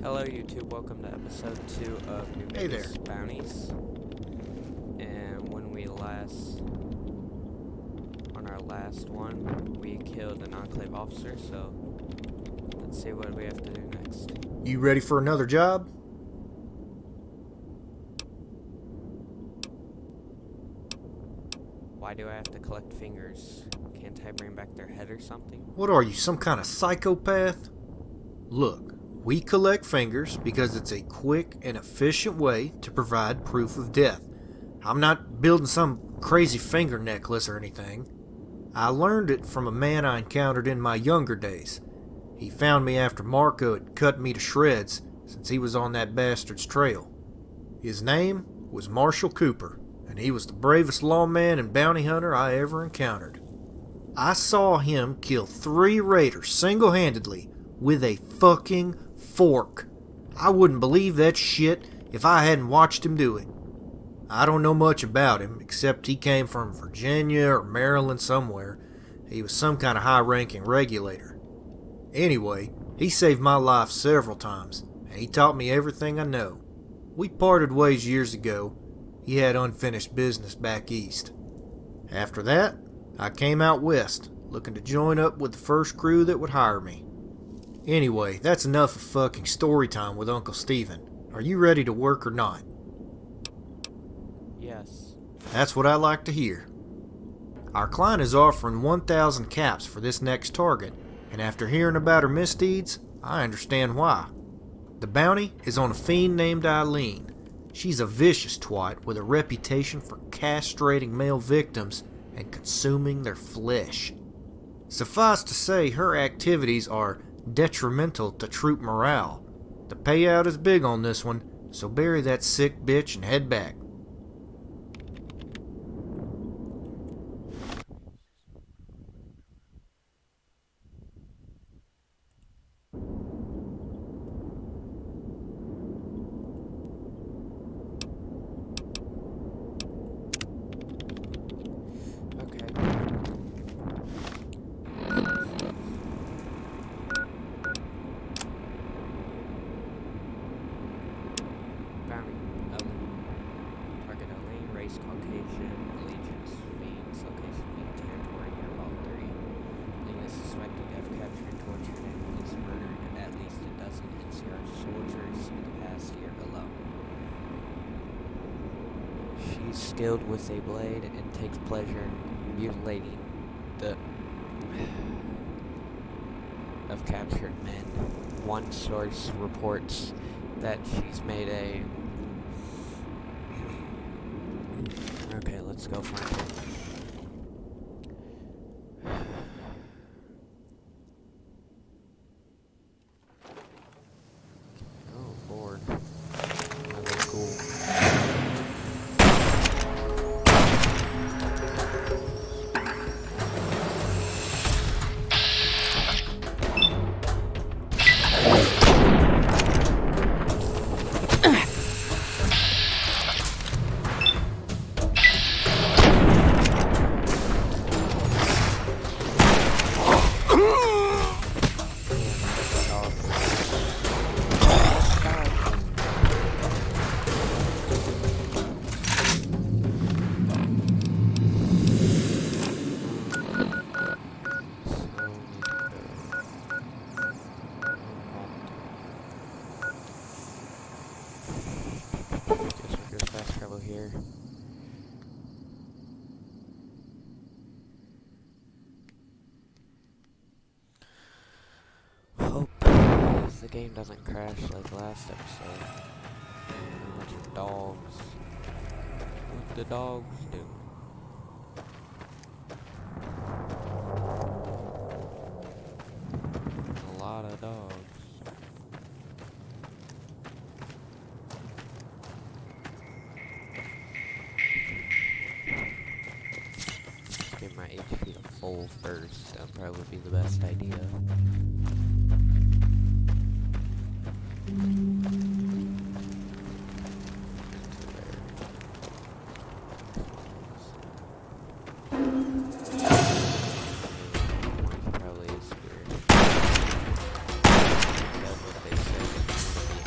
Hello YouTube, welcome to episode 2 of New Hey there. Bounties. And on our last one, we killed an Enclave officer, so let's see what we have to do next. You ready for another job? Why do I have to collect fingers? Can't I bring back their head or something? What are you, some kind of psychopath? Look, we collect fingers because it's a quick and efficient way to provide proof of death. I'm not building some crazy finger necklace or anything. I learned it from a man I encountered in my younger days. He found me after Marco had cut me to shreds since he was on that bastard's trail. His name was Marshall Cooper, and he was the bravest lawman and bounty hunter I ever encountered. I saw him kill 3 raiders single-handedly with a fucking fork. I wouldn't believe that shit if I hadn't watched him do it. I don't know much about him, except he came from Virginia or Maryland somewhere. He was some kind of high-ranking regulator. Anyway, he saved my life several times, and he taught me everything I know. We parted ways years ago. He had unfinished business back east. After that, I came out west, looking to join up with the first crew that would hire me. Anyway, that's enough of fucking story time with Uncle Steven. Are you ready to work or not? Yes. That's what I like to hear. Our client is offering 1,000 caps for this next target, and after hearing about her misdeeds, I understand why. The bounty is on a fiend named Eileen. She's a vicious twat with a reputation for castrating male victims and consuming their flesh. Suffice to say, her activities are detrimental to troop morale. The payout is big on this one, so bury that sick bitch and head back. Caucasian, allegiance, fiends, location, fiend, territory, near Vault 3. Lean is suspected to have captured, tortured, and at least murdered at least a dozen NCR soldiers in the past year alone. She's skilled with a blade and takes pleasure in mutilating the of captured men. One source reports that she's made a Okay, let's go find it. Oh, Lord. That's cool. Fast travel here. Hope the game doesn't crash like last episode. A bunch of dogs. What the dogs do? A lot of dogs. Get my HP to full first. That probably would be the best idea. Probably is here. That's what they said.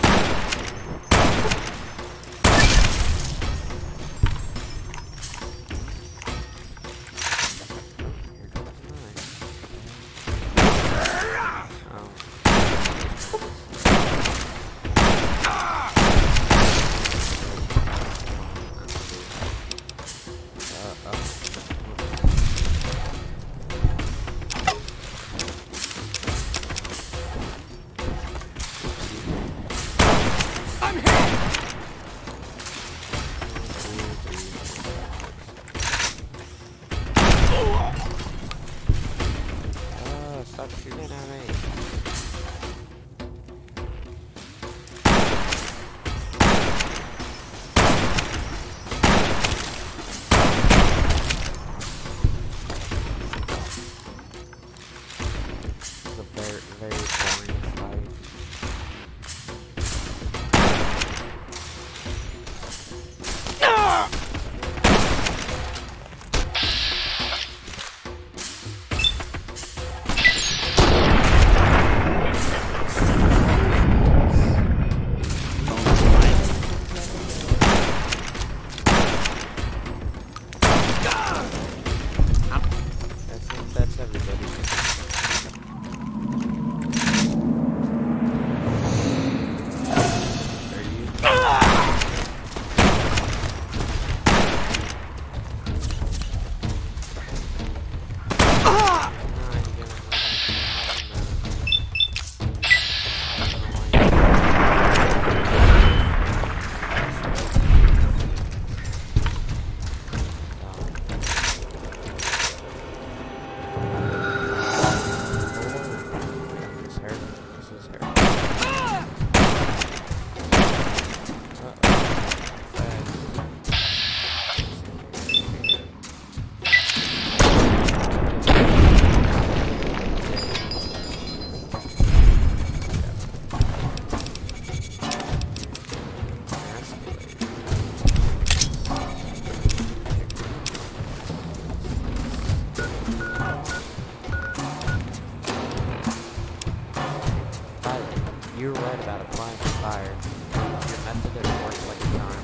right about applying fire. Your method has worked like a charm.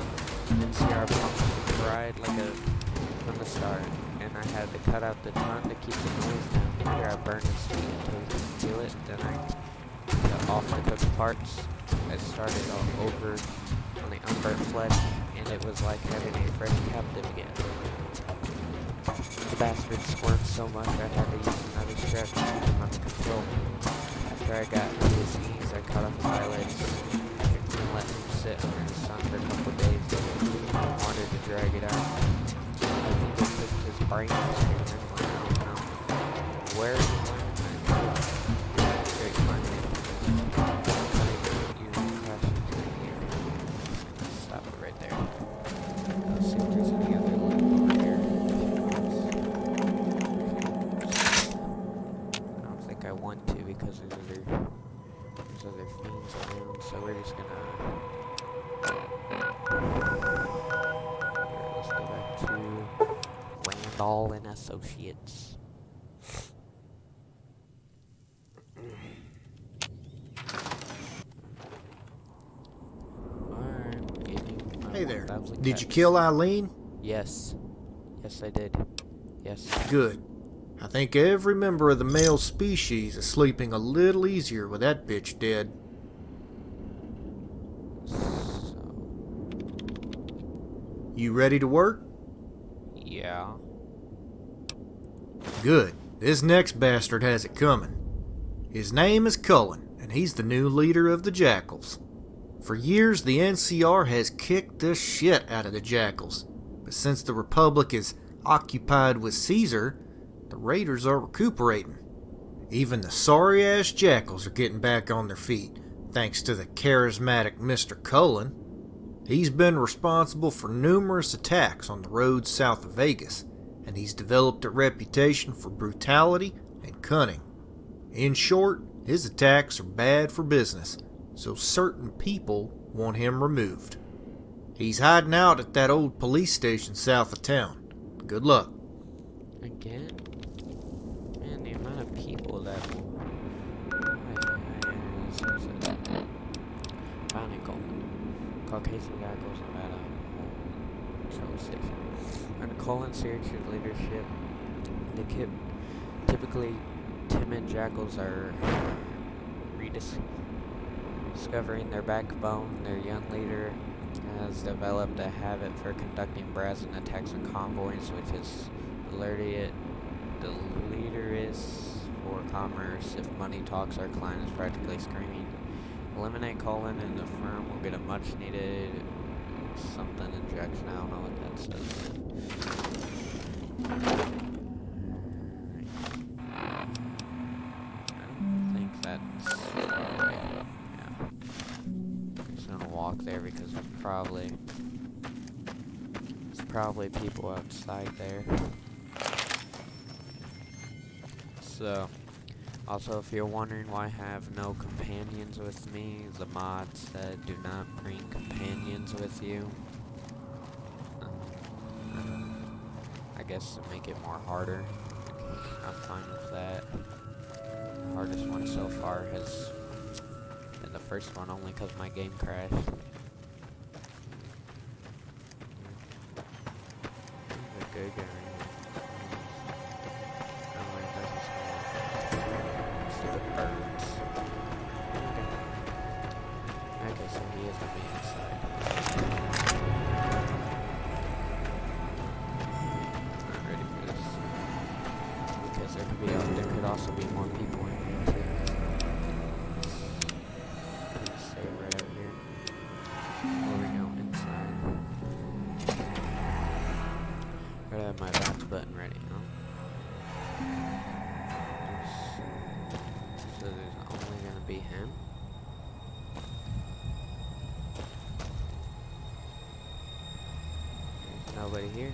NCR pumped cried like a from the start, and I had to cut out the ton to keep the noise down. Later I burned his feet until he couldn't feel it. Then I cut off the cooked parts. I started all over on the unburnt flesh, and it was like having a fresh captive again. The bastard squirmed so much I had to use another strap to keep him under control. After I got to his knees, I cut off his eyelids and let him sit under the sun for a couple of days. I wanted to drag it out. I think it took his brain experiment. I don't know where he learned that. Straight money. Stop it right there. Let's see if there's any other loot over here. I don't think I want to because there's other fiends around, so we're just gonna let's go back to Randall and Associates. Hey there. Did you kill Eileen? Yes. Yes, I did. Yes. Good. I think every member of the male species is sleeping a little easier with that bitch dead. So, You ready to work? yeah. Good. This next bastard has it coming. His name is Cullen, and he's the new leader of the Jackals. For years, the NCR has kicked the shit out of the Jackals, but since the Republic is occupied with Caesar, the Raiders are recuperating. Even the sorry-ass Jackals are getting back on their feet, thanks to the charismatic Mr. Cullen. He's been responsible for numerous attacks on the roads south of Vegas, and he's developed a reputation for brutality and cunning. In short, his attacks are bad for business, so certain people want him removed. He's hiding out at that old police station south of town. Good luck. Again? Man, the amount of people that will... Bounty Coleman. Caucasian guy goes at a control station. Under Coleman's your leadership, the typically timid jackals are rediscovering their backbone. Their young leader has developed a habit for conducting brazen attacks on convoys, which has alerted the leader is for commerce. If money talks, our client is practically screaming. Eliminate Colin and the firm will get a much needed something injection. I don't know what that says. I don't think that's yeah. I'm just gonna walk there because there's probably people outside there. So, also if you're wondering why I have no companions with me, the mod said do not bring companions with you. I guess to make it more harder. I'm fine with that. The hardest one so far has been the first one, only because my game crashed. There's a good guy. Birds. Okay, so he is on the inside. Not ready for this. Because there could also be more people in here too. Let's stay right out here. Before we go inside. Gotta have my bounce button ready, huh? So there's only gonna be him. There's nobody here.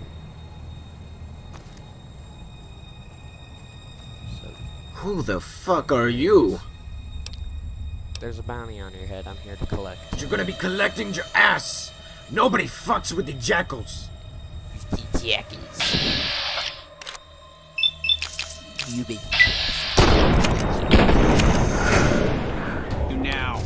So Who the fuck are you? there's a bounty on your head. I'm here to collect. You're gonna be collecting your ass! Nobody fucks with the jackals! The jackies. You be. You now.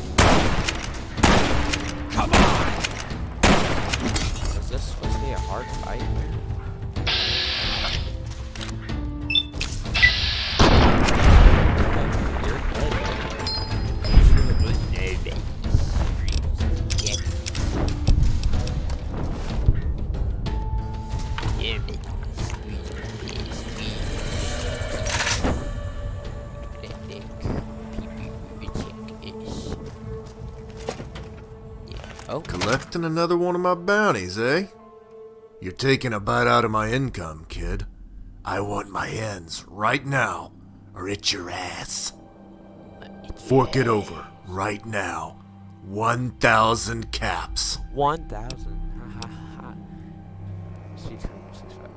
Oh, Collecting another one of my bounties, eh? You're taking a bite out of my income, kid. I want my ends right now, or it's your ass. Fork it over right now. 1,000 caps. 1,000. Ha ha ha.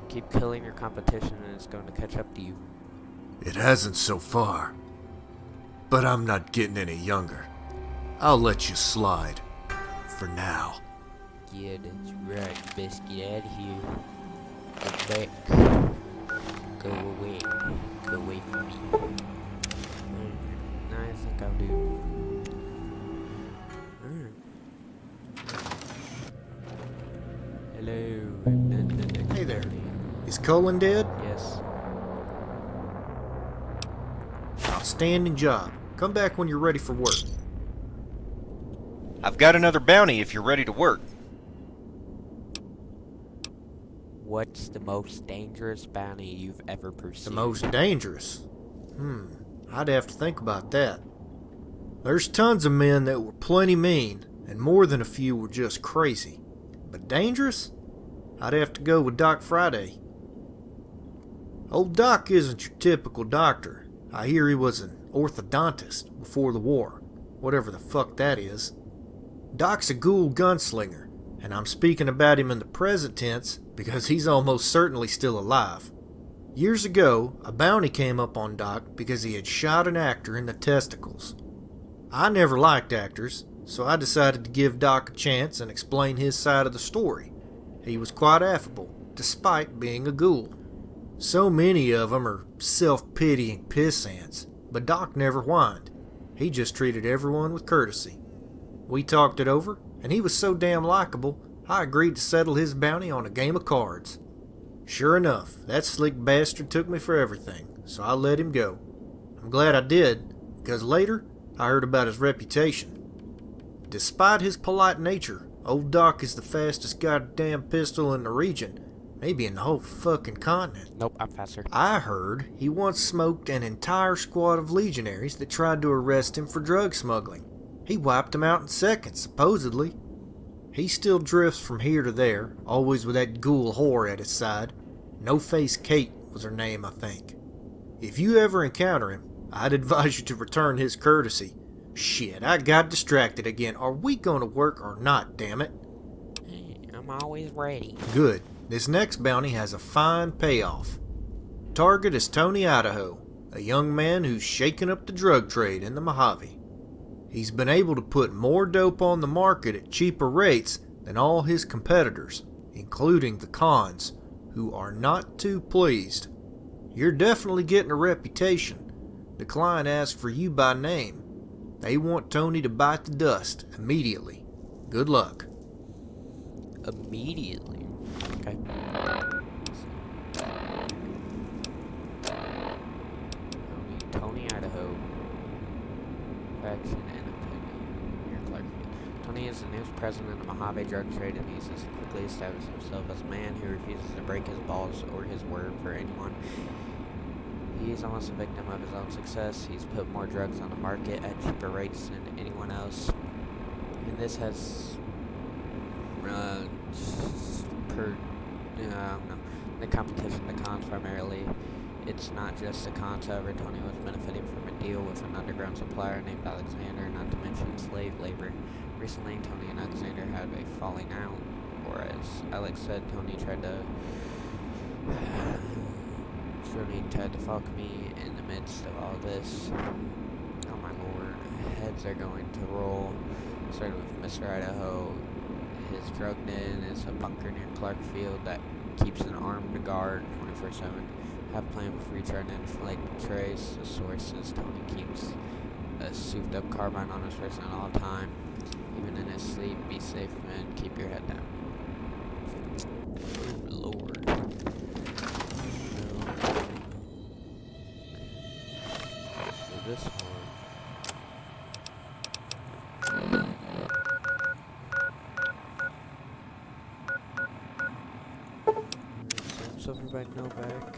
Keep killing your competition and it's going to catch up to you. It hasn't so far. But I'm not getting any younger. I'll let you slide. For now. Yeah, that's right. Best get out of here. Go back. Go away. Go away from me. I think I'll do. Hello. Hey there. Is Cullen dead? Yes. Outstanding job. Come back when you're ready for work. I've got another bounty if you're ready to work. What's the most dangerous bounty you've ever pursued? The most dangerous? I'd have to think about that. There's tons of men that were plenty mean, and more than a few were just crazy. But dangerous? I'd have to go with Doc Friday. Old Doc isn't your typical doctor. I hear he was an orthodontist before the war, whatever the fuck that is. Doc's a ghoul gunslinger, and I'm speaking about him in the present tense because he's almost certainly still alive. Years ago, a bounty came up on Doc because he had shot an actor in the testicles. I never liked actors, so I decided to give Doc a chance and explain his side of the story. He was quite affable, despite being a ghoul. So many of them are self-pitying pissants, but Doc never whined. He just treated everyone with courtesy. We talked it over, and he was so damn likable, I agreed to settle his bounty on a game of cards. Sure enough, that slick bastard took me for everything, so I let him go. I'm glad I did, because later I heard about his reputation. Despite his polite nature, old Doc is the fastest goddamn pistol in the region, maybe in the whole fucking continent. Nope, I'm faster. I heard he once smoked an entire squad of legionaries that tried to arrest him for drug smuggling. He wiped them out in seconds, supposedly. He still drifts from here to there, always with that ghoul whore at his side. No-Face Kate was her name, I think. If you ever encounter him, I'd advise you to return his courtesy. Shit, I got distracted again. Are we gonna work or not, damn it? I'm always ready. Good. This next bounty has a fine payoff. Target is Tony Idaho, a young man who's shaken up the drug trade in the Mojave. He's been able to put more dope on the market at cheaper rates than all his competitors, including the cons, who are not too pleased. You're definitely getting a reputation. The client asked for you by name. They want Tony to bite the dust immediately. Good luck. Immediately. Okay. Tony, Idaho. Faction and opinion. Near Clarkfield. Tony is the newest president of the Mojave drug trade and he's quickly established himself as a man who refuses to break his balls or his word for anyone. He's almost a victim of his own success. He's put more drugs on the market at cheaper rates than anyone else. And this has the competition, the cons primarily. It's not just the cons, however, Tony was benefiting from a deal with an underground supplier named Alexander, not to mention slave labor. Recently, Tony and Alexander had a falling out, or as Alex said, Tony tried to fuck me in the midst of all this. Oh my lord, heads are going to roll. Started with Mr. Idaho. His drug den is a bunker near Clarkfield that keeps an armed guard 24/7. Have a plan before you try to inflate the trace. The source is Tony keeps a souped up carbine on his person at all time. Even in his sleep, be safe and keep your head down. Oh lord. So this one. Over by Novak.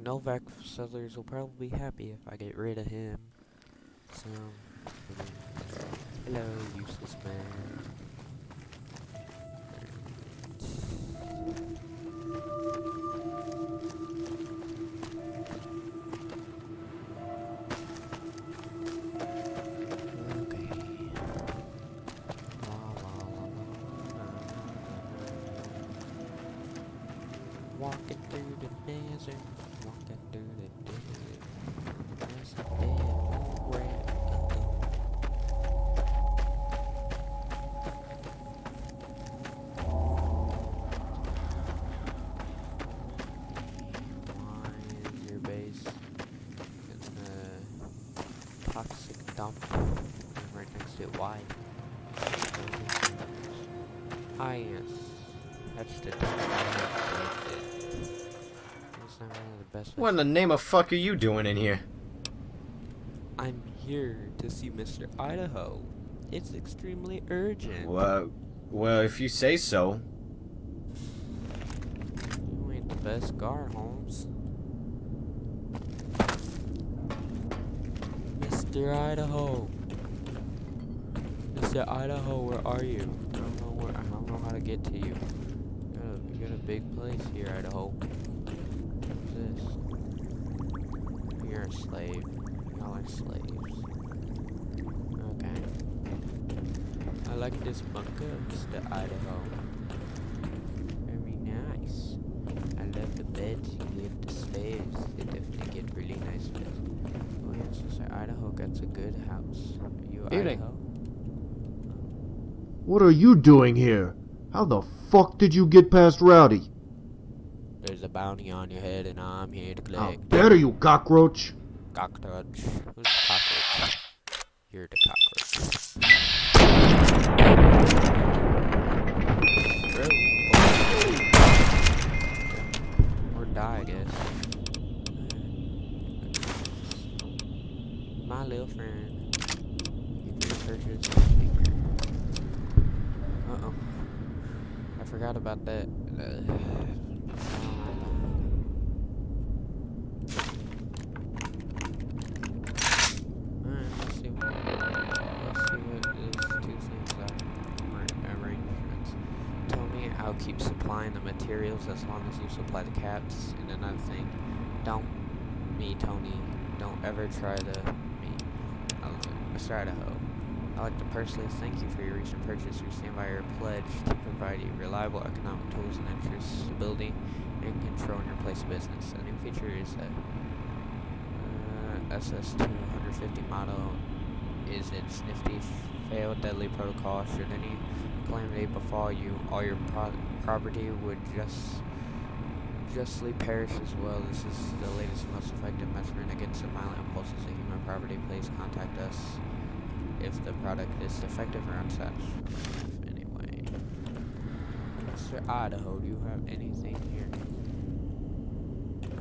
Novak settlers will probably be happy if I get rid of him. So, Hello, useless man. Okay. Walking through the desert, walking through the desert. There's a dead old rat. Why is your base in the toxic dump right next to it? Why? Ah, yes. That's the dump I have selected. It's not really the best. What in the name of fuck are you doing in here? I'm here to see Mr. Idaho. It's extremely urgent. Well, if you say so. You ain't the best guard, Holmes. Mr. Idaho. Mr. Idaho, where are you? I don't know how to get to you. You got a big place here, Idaho. What's this? You're a slave. Y'all are slaves. Okay. I like this bunker, Mr. Idaho. Very nice. I love the beds you give the slaves. They definitely get really nice beds. Oh yes, Mr. Idaho gets a good house. Are you Evening. Idaho? What are you doing here? How the fuck did you get past Rowdy? There's a bounty on your head and I'm here to How collect. dare you, cockroach? Cockroach. Who's the cockroach? You're the cockroach. Bro. Or die, I guess. My little friend. If your purchase finger. Uh-oh. I forgot about that. Alright, let's see what these two things are. Arrangements. Tony, I'll keep supplying the materials as long as you supply the caps. And another thing, Tony, don't ever try to Mr. Idaho. I'd like to personally thank you for your recent purchase. We stand by your pledge to provide you reliable economic tools and ensure stability and control in your place of business. A new feature is a SS-250 model is its nifty failed deadly protocol. Should any calamity befall you, all your property would justly perish as well. This is the latest and most effective measurement against the violent impulses of human property. Please contact us if the product is defective or unsatisfactory. Anyway, Mr. Idaho, do you have anything here?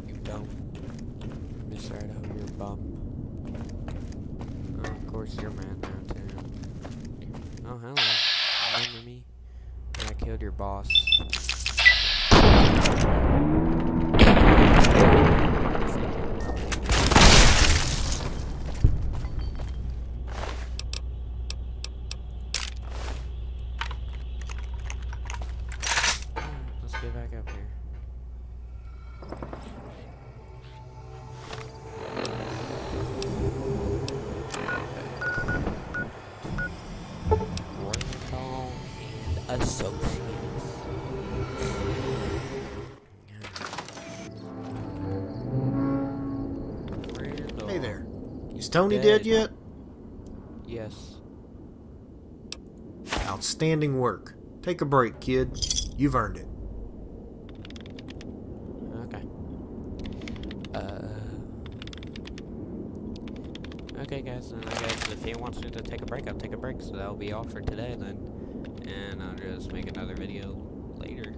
You don't. Mr. Idaho, you're a bum. Oh, of course, you're mad now, too. Oh, hello. Remember me? I killed your boss. Let's get back up here. Randall and Associates. Randall. Hey there. Is Tony dead yet? Yes. Outstanding work. Take a break, kid. You've earned it. Okay. Okay, guys. And I guess if he wants me to take a break, I'll take a break. So that'll be all for today then. And I'll just make another video later.